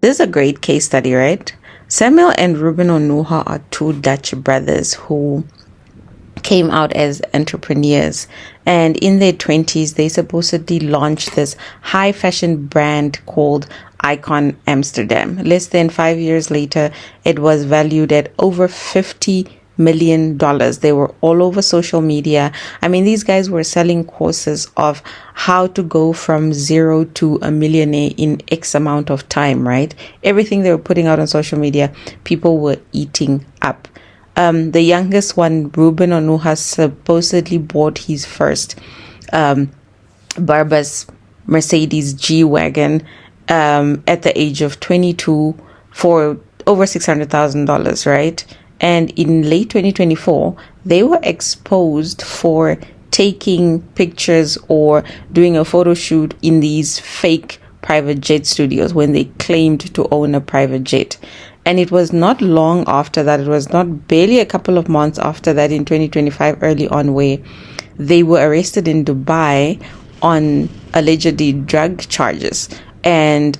This is a great case study, right? Samuel and Ruben Onuha are two Dutch brothers who came out as entrepreneurs, and in their 20s they supposedly launched this high fashion brand called Icon Amsterdam. Less than 5 years later, it was valued at over $50 million. They were all over social media. I mean, these guys were selling courses of how to go from zero to a millionaire in X amount of time, right? Everything they were putting out on social media, people were eating up. The youngest one, Ruben Onuha, supposedly bought his first Barbas Mercedes G-Wagon at the age of 22 for over $600,000, right? And in late 2024, they were exposed for taking pictures or doing a photo shoot in these fake private jet studios when they claimed to own a private jet. And it was not long after that, it was not barely a couple of months after that in 2025 early on, where they were arrested in Dubai on allegedly drug charges. And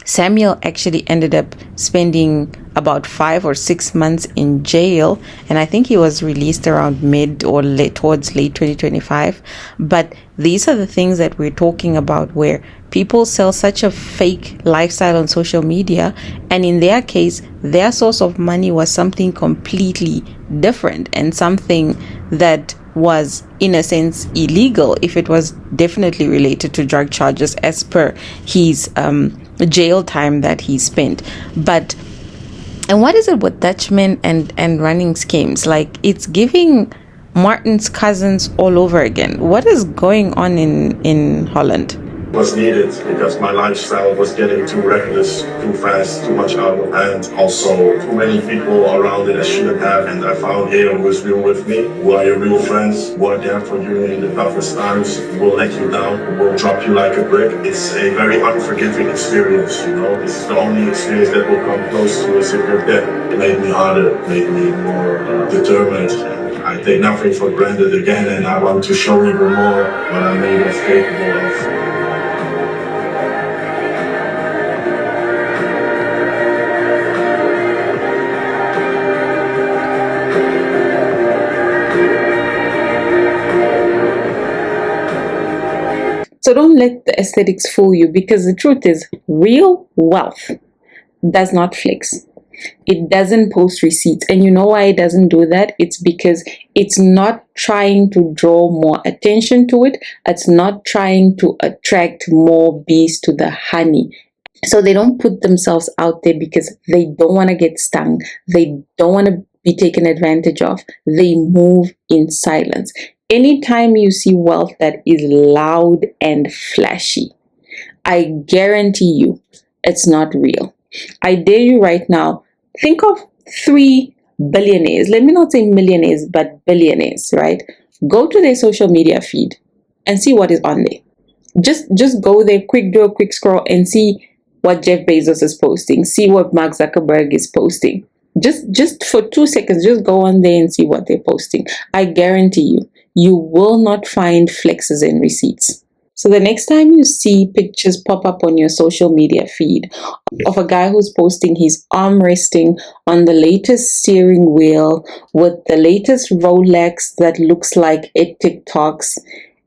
Samuel actually ended up spending about 5 or 6 months in jail, and I think he was released around towards late 2025. But these are the things that we're talking about, where people sell such a fake lifestyle on social media, and in their case, their source of money was something completely different and something that was, in a sense, illegal if it was definitely related to drug charges as per his jail time that he spent. And what is it with Dutchmen and running schemes? Like, it's giving Martin's cousins all over again. What is going on in Holland? Was needed because my lifestyle was getting too reckless, too fast, too much out of hand. Also, too many people around it I shouldn't have. And I found here who is real with me, who are your real friends, who are there for you in the toughest times, who will let you down, who will drop you like a brick. It's a very unforgiving experience, you know. This is the only experience that will come close to us if you're dead. It made me harder, made me more determined. I take nothing for granted again, and I want to show even more what I made us capable of. So don't let the aesthetics fool you, because the truth is, real wealth does not flex. It doesn't post receipts. And you know why it doesn't do that? It's because it's not trying to draw more attention to it. It's not trying to attract more bees to the honey. So they don't put themselves out there because they don't want to get stung. They don't want to be taken advantage of. They move in silence. Anytime you see wealth that is loud and flashy, I guarantee you it's not real. I dare you right now, think of 3 billionaires. Let me not say millionaires, but billionaires, right? Go to their social media feed and see what is on there. Just go there, do a quick scroll and see what Jeff Bezos is posting. See what Mark Zuckerberg is posting. Just for 2 seconds, just go on there and see what they're posting. I guarantee you will not find flexes and receipts. So the next time you see pictures pop up on your social media feed of a guy who's posting his arm resting on the latest steering wheel with the latest Rolex that looks like it TikToks,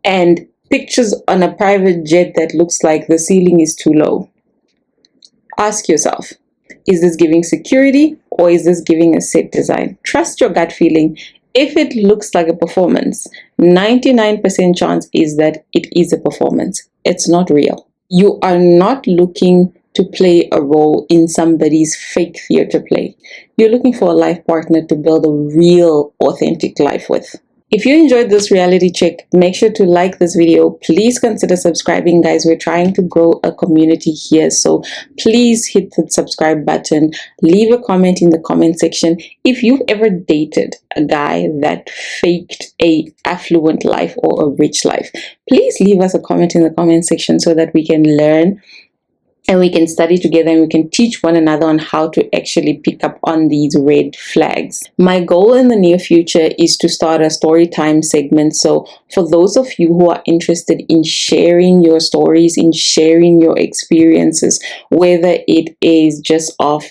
and pictures on a private jet that looks like the ceiling is too low, ask yourself, is this giving security or is this giving a set design? Trust your gut feeling. If it looks like a performance, 99% chance is that it is a performance. It's not real. You are not looking to play a role in somebody's fake theater play. You're looking for a life partner to build a real, authentic life with. If you enjoyed this reality check, make sure to like this video. Please consider subscribing, guys. We're trying to grow a community here, so please hit the subscribe button. Leave a comment in the comment section. If you've ever dated a guy that faked a affluent life or a rich life, please leave us a comment in the comment section so that we can learn and we can study together and we can teach one another on how to actually pick up on these red flags. My goal in the near future is to start a story time segment. So for those of you who are interested in sharing your stories, in sharing your experiences, whether it is just of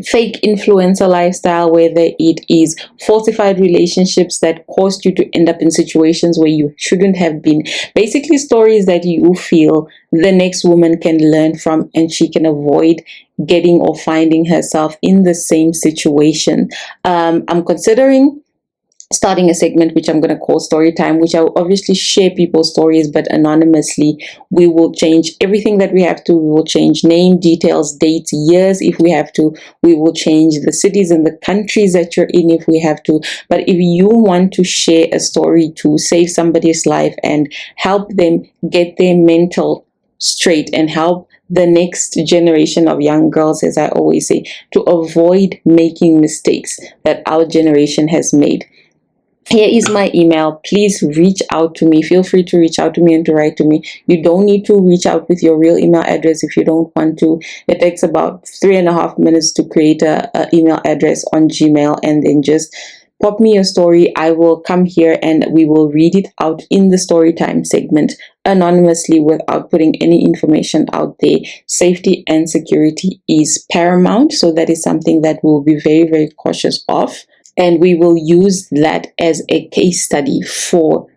fake influencer lifestyle, whether it is falsified relationships that caused you to end up in situations where you shouldn't have been, basically stories that you feel the next woman can learn from and she can avoid getting or finding herself in the same situation. I'm considering starting a segment which I'm going to call story time, which I'll obviously share people's stories, but anonymously. We will change everything that we have to. We will change name, details, dates, years if we have to. We will change the cities and the countries that you're in if we have to. But if you want to share a story to save somebody's life and help them get their mental straight and help the next generation of young girls, as I always say, to avoid making mistakes that our generation has made, here is my email. Please reach out to me. Feel free to reach out to me and to write to me. You don't need to reach out with your real email address if you don't want to. It takes about 3.5 minutes to create a email address on Gmail, and then just pop me your story. I will come here and we will read it out in the story time segment anonymously without putting any information out there. Safety and security is paramount, so that is something that we'll be very, very cautious of. And we will use that as a case study for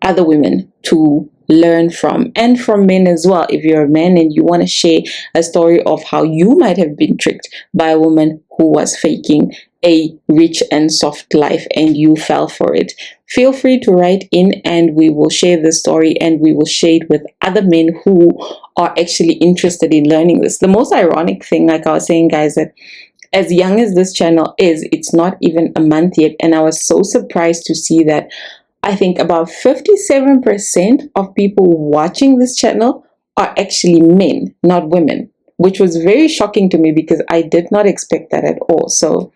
other women to learn from, and from men as well. If you're a man and you want to share a story of how you might have been tricked by a woman who was faking a rich and soft life and you fell for it, feel free to write in and we will share the story and we will share it with other men who are actually interested in learning this. The most ironic thing, like I was saying, guys, that as young as this channel is, it's not even a month yet, and I was so surprised to see that I think about 57% of people watching this channel are actually men, not women, which was very shocking to me because I did not expect that at all. So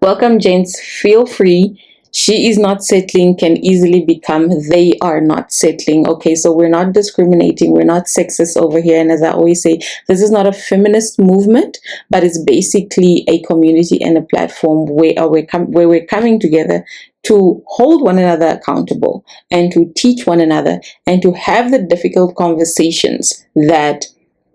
welcome, gents. Feel free. She is not settling can easily become they are not settling. Okay, so we're not discriminating, we're not sexist over here. And as I always say, this is not a feminist movement, but it's basically a community and a platform where we're coming together to hold one another accountable and to teach one another and to have the difficult conversations that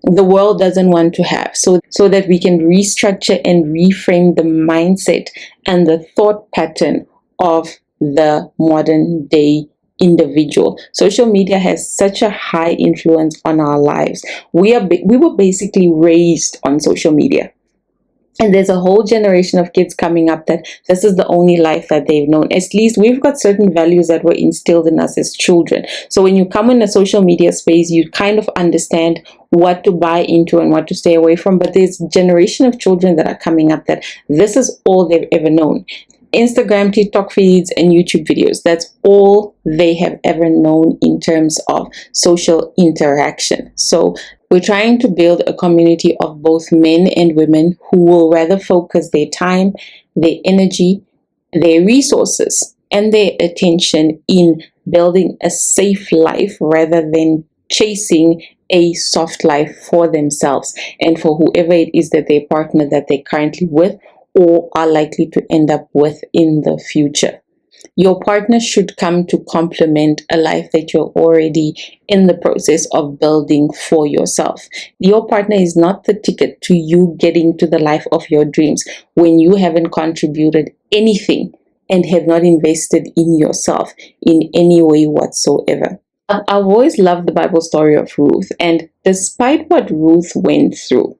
the world doesn't want to have, so that we can restructure and reframe the mindset and the thought pattern of the modern day individual. Social media has such a high influence on our lives. We were basically raised on social media. And there's a whole generation of kids coming up that this is the only life that they've known. At least we've got certain values that were instilled in us as children. So when you come in a social media space, you kind of understand what to buy into and what to stay away from. But there's a generation of children that are coming up that this is all they've ever known. Instagram, TikTok feeds, and YouTube videos. That's all they have ever known in terms of social interaction. So we're trying to build a community of both men and women who will rather focus their time, their energy, their resources, and their attention in building a safe life rather than chasing a soft life for themselves and for whoever it is that their partner that they're currently with or are likely to end up with in the future. Your partner should come to complement a life that you're already in the process of building for yourself. Your partner is not the ticket to you getting to the life of your dreams when you haven't contributed anything and have not invested in yourself in any way whatsoever. I've always loved the Bible story of Ruth, and despite what Ruth went through,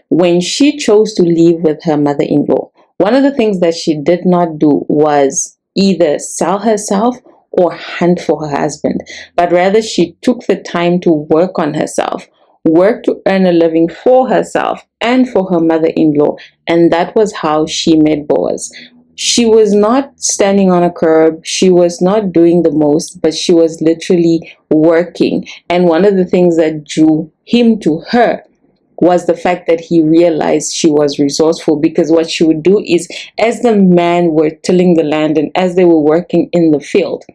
when she chose to live with her mother-in-law, one of the things that she did not do was either sell herself or hunt for her husband, but rather she took the time to work on herself, work to earn a living for herself and for her mother-in-law, and that was how she met Boaz. She was not standing on a curb, she was not doing the most, but she was literally working. And one of the things that drew him to her was the fact that he realized she was resourceful, because what she would do is, as the men were tilling the land and as they were working in the field,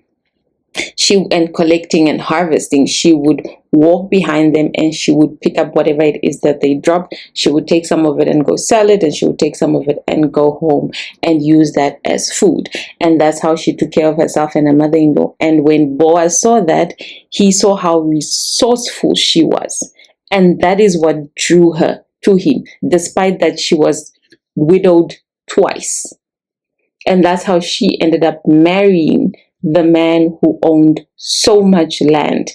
And collecting and harvesting, she would walk behind them and she would pick up whatever it is that they dropped. She would take some of it and go sell it, and she would take some of it and go home and use that as food. And that's how she took care of herself and her mother-in-law. And when Boaz saw that, he saw how resourceful she was, and that is what drew her to him, despite that she was widowed twice. And that's how she ended up marrying the man who owned so much land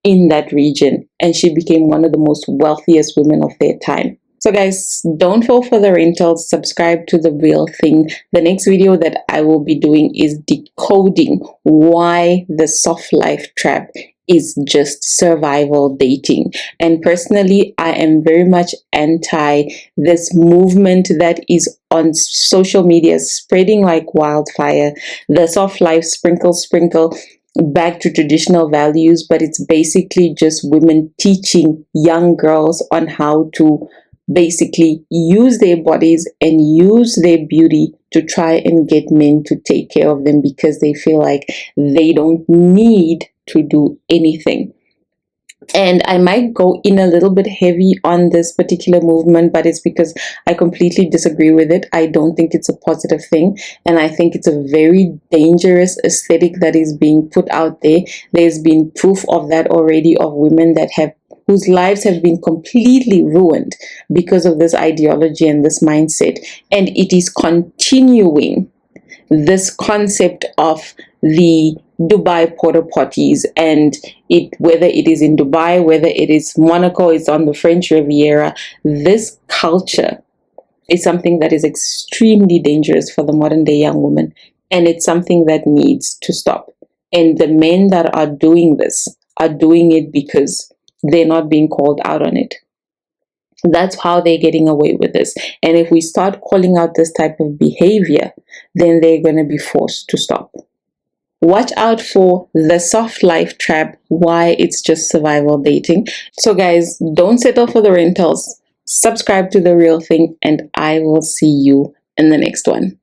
in that region. And she became one of the most wealthiest women of their time. So guys, don't fall for the rentals. Subscribe to The Real Thing. The next video that I will be doing is decoding why the soft life trap is just survival dating. And personally, I am very much anti this movement that is on social media spreading like wildfire. The soft life sprinkle back to traditional values, but it's basically just women teaching young girls on how to basically use their bodies and use their beauty to try and get men to take care of them, because they feel like they don't need to do anything. And I might go in a little bit heavy on this particular movement, but it's because I completely disagree with it. I don't think it's a positive thing, and I think it's a very dangerous aesthetic that is being put out there. There's been proof of that already, of women that whose lives have been completely ruined because of this ideology and this mindset. And it is continuing this concept of the Dubai porta potties, and whether it is in Dubai, whether it is Monaco, it's on the French Riviera, this culture is something that is extremely dangerous for the modern day young woman, and it's something that needs to stop. And the men that are doing this are doing it because they're not being called out on it. That's how they're getting away with this. And if we start calling out this type of behavior, then they're going to be forced to stop. Watch out for the soft life trap, why it's just survival dating. So guys, don't settle for the rentals. Subscribe to The Real Thing, and I will see you in the next one.